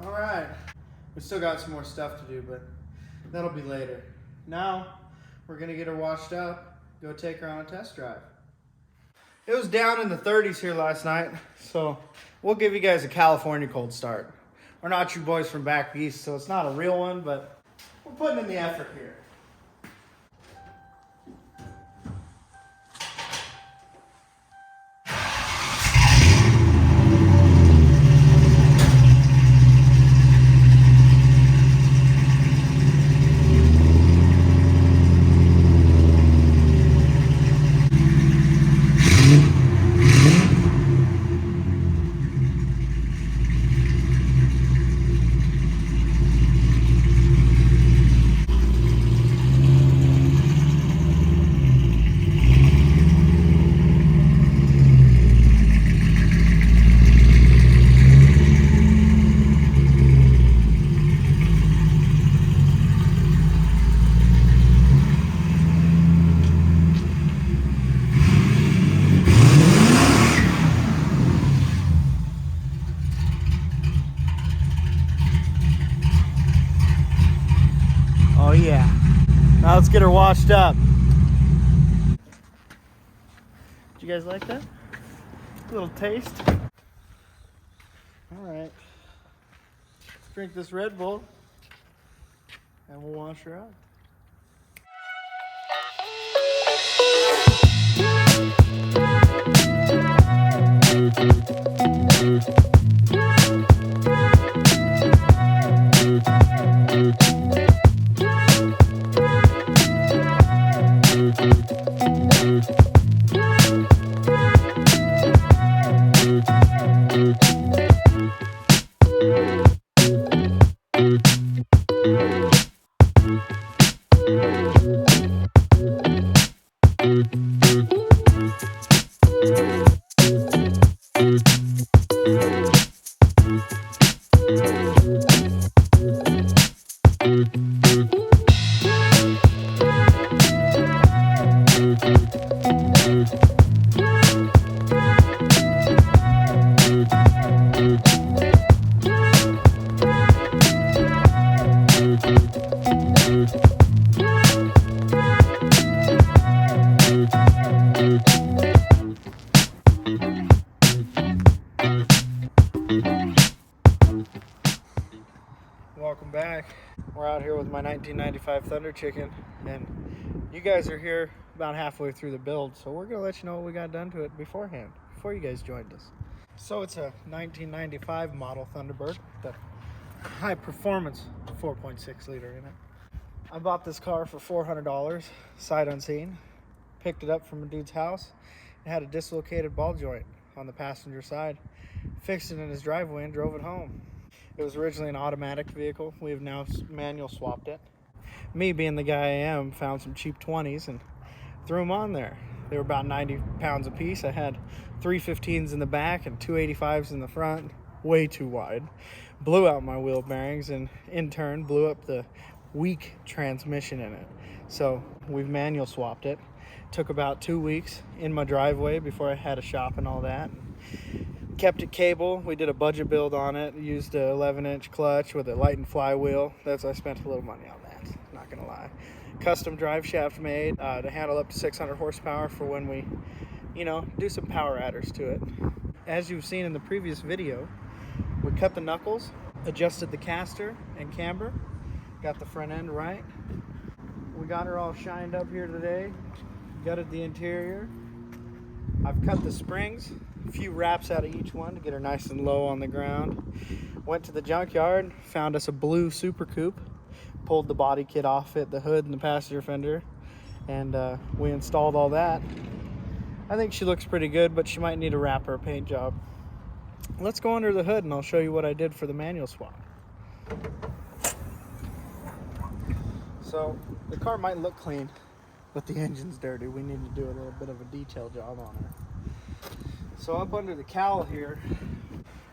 All right, we still got some more stuff to do, but that'll be later. Now, we're gonna get her washed up, go take her on a test drive. It was down in the 30s here last night, so we'll give you guys a California cold start. We're not you boys from back east, so it's not a real one, but we're putting in the effort here. Oh yeah. Now let's get her washed up. Did you guys like that? A little taste. All right. Let's drink this Red Bull and we'll wash her up. Welcome back. We're out here with my 1995 Thunder Chicken, and you guys are here about halfway through the build, so we're gonna let you know what we got done to it beforehand, before you guys joined us. So it's a 1995 model Thunderbird, the high performance 4.6 liter in it. I bought this car for $400, sight unseen. Picked it up from a dude's house. It had a dislocated ball joint on the passenger side. Fixed it in his driveway and drove it home. It was originally an automatic vehicle. We have now manual swapped it. Me, being the guy I am, found some cheap 20s and threw them on there. They were about 90 pounds a piece. I had 315s in the back and 285s in the front, way too wide. Blew out my wheel bearings and in turn blew up the weak transmission in it. So we've manual swapped it. Took about 2 weeks in my driveway before I had a shop and all that. Kept it cable. We did a budget build on it. Used an 11-inch clutch with a light and flywheel. I spent a little money on that, not gonna lie. Custom drive shaft made to handle up to 600 horsepower for when we, do some power adders to it. As you've seen in the previous video, we cut the knuckles, adjusted the caster and camber, got the front end right. We got her all shined up here today, gutted the interior. I've cut the springs, a few wraps out of each one to get her nice and low on the ground. Went to the junkyard, found us a blue Super Coupe, pulled the body kit off it, the hood and the passenger fender, and we installed all that. I think she looks pretty good, but she might need a wrap or a paint job. Let's go under the hood and I'll show you what I did for the manual swap. So the car might look clean, but the engine's dirty. We need to do a little bit of a detail job on her. So up under the cowl here,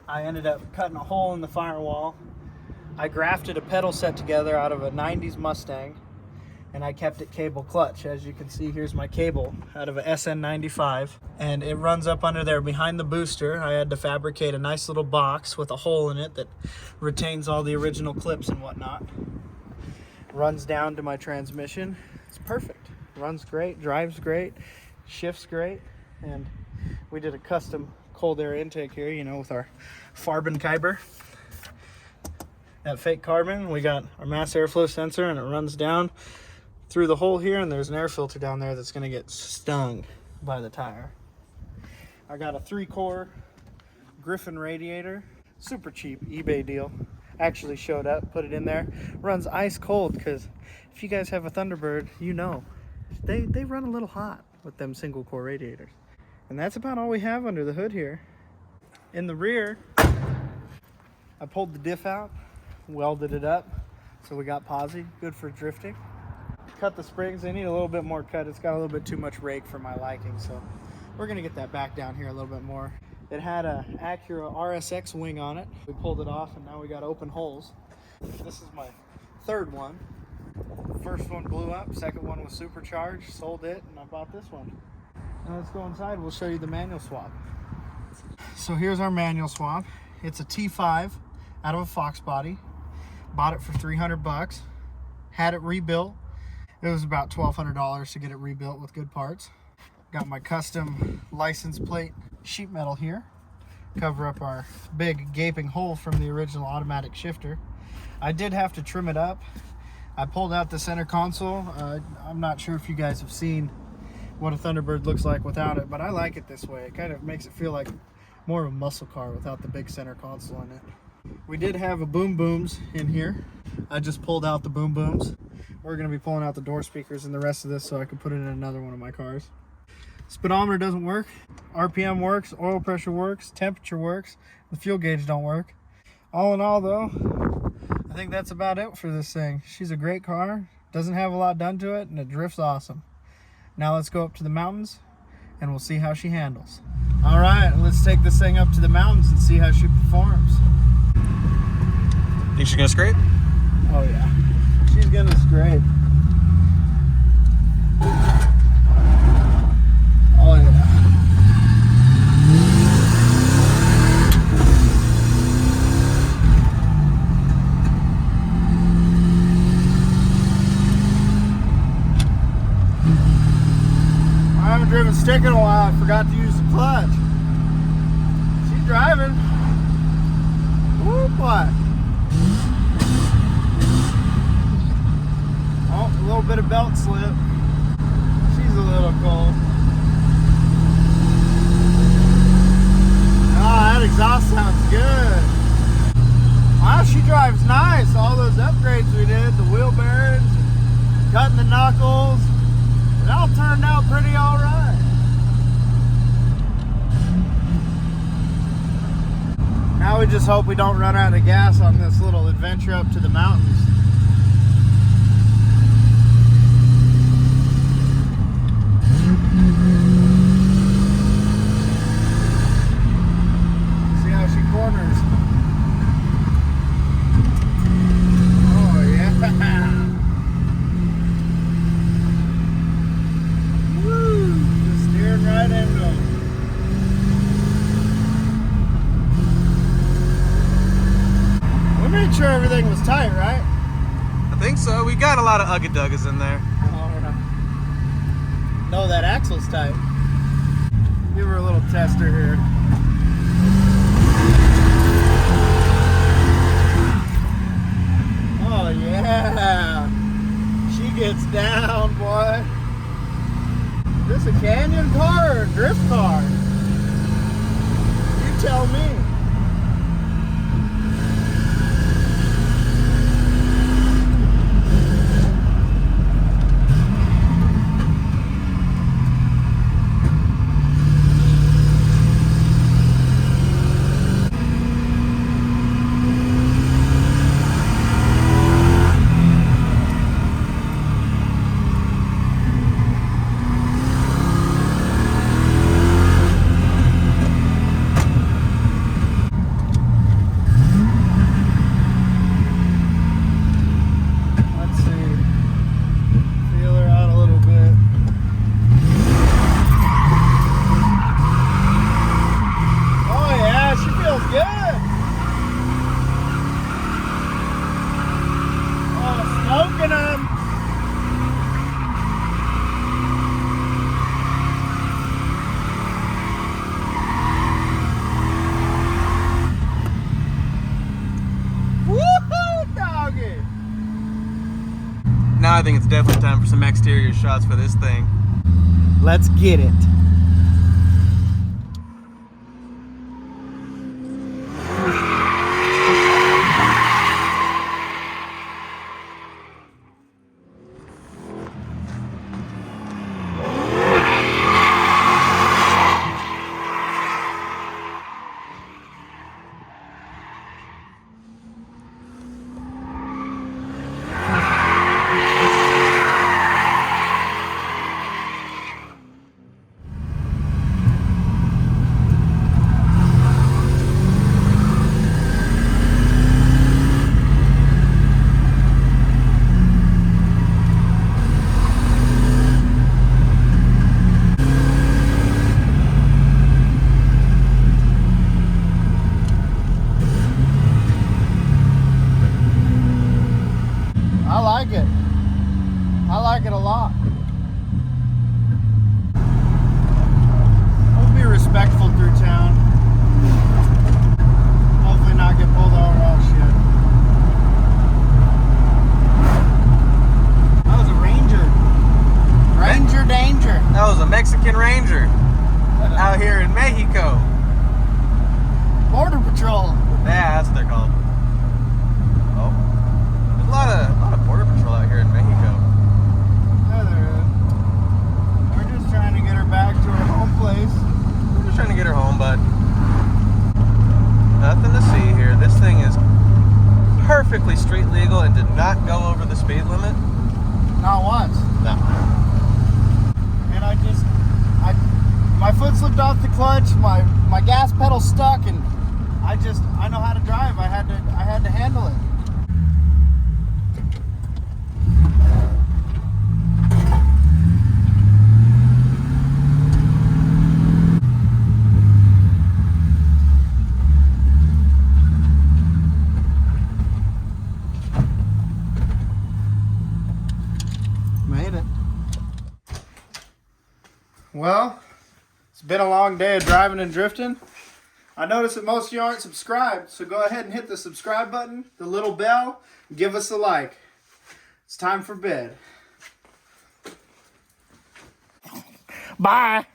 I ended up cutting a hole in the firewall. I grafted a pedal set together out of a 90s Mustang, and I kept it cable clutch. As you can see, here's my cable out of a SN95, and it runs up under there behind the booster. I had to fabricate a nice little box with a hole in it that retains all the original clips and whatnot. Runs down to my transmission. It's perfect. Runs great, drives great, shifts great, and we did a custom cold air intake here, you know, with our Farbenkyber. That fake carbon, we got our mass airflow sensor, and it runs down through the hole here, and there's an air filter down there that's going to get stung by the tire. I got a 3-core Griffin radiator, super cheap eBay deal. Actually showed up, put it in there. Runs ice cold, because if you guys have a Thunderbird, you know they run a little hot with them single core radiators. And that's about all we have under the hood here. In the rear, I pulled the diff out, welded it up, so we got posi, good for drifting. Cut the springs, they need a little bit more cut. It's got a little bit too much rake for my liking, so we're gonna get that back down here a little bit more. It had a Acura RSX wing on it. We pulled it off, and now we got open holes. This is my third one. First one blew up, second one was supercharged, sold it, and I bought this one. Now let's go inside, we'll show you the manual swap. So here's our manual swap. It's a T5 out of a Fox body. Bought it for 300 bucks. Had it rebuilt. It was about $1,200 to get it rebuilt with good parts. Got my custom license plate sheet metal here. Cover up our big gaping hole from the original automatic shifter. I did have to trim it up. I pulled out the center console. I'm not sure if you guys have seen what a Thunderbird looks like without it, but I like it this way. It kind of makes it feel like more of a muscle car without the big center console in it. We did have a boom booms in here. I just pulled out the boom booms. We're going to be pulling out the door speakers and the rest of this so I can put it in another one of my cars. Speedometer doesn't work. RPM works, oil pressure works, temperature works. The fuel gauge don't work. All in all though, I think that's about it for this thing. She's a great car, doesn't have a lot done to it, and it drifts awesome. Now let's go up to the mountains and we'll see how she handles. All right, let's take this thing up to the mountains and see how she performs. Think she's gonna scrape? Oh yeah, she's gonna scrape. Oh yeah. I haven't driven stick in a while. I forgot to use the clutch. She's driving. Whoop, what? Oh, a little bit of belt slip. She's a little cold. Oh, that exhaust sounds good. Wow, she drives nice. All those upgrades we did, the wheel bearings, cutting the knuckles, it all turned out pretty all right. Now we just hope we don't run out of gas on this little adventure up to the mountains. See how she corners. Oh yeah. Woo! Just steering right into them. We made sure everything was tight, right? I think so. We got a lot of ugga-duggas in there. No, that axle's tight. Give her a little tester here. Oh yeah, she gets down, boy. Is this a canyon car or a drift car? You tell me. I think it's definitely time for some exterior shots for this thing. Let's get it. I like it. I like it a lot. We'll be respectful through town. Hopefully not get pulled over. Oh shit. That was a Ranger. Ranger danger. That was a Mexican Ranger out here in Mexico. Border Patrol. Yeah, that's what they're called. Oh, there's a lot of border patrol out here in Mexico. Yeah, there is. We're just trying to get her back to her home place. We're just trying to get her home, bud. Nothing to see here. This thing is perfectly street legal and did not go over the speed limit. Not once. No. And my foot slipped off the clutch, my gas pedal stuck, and I know how to drive. I had to handle it. Made it. Well, it's been a long day of driving and drifting. I noticed that most of you aren't subscribed, so go ahead and hit the subscribe button, the little bell, and give us a like. It's time for bed. Bye.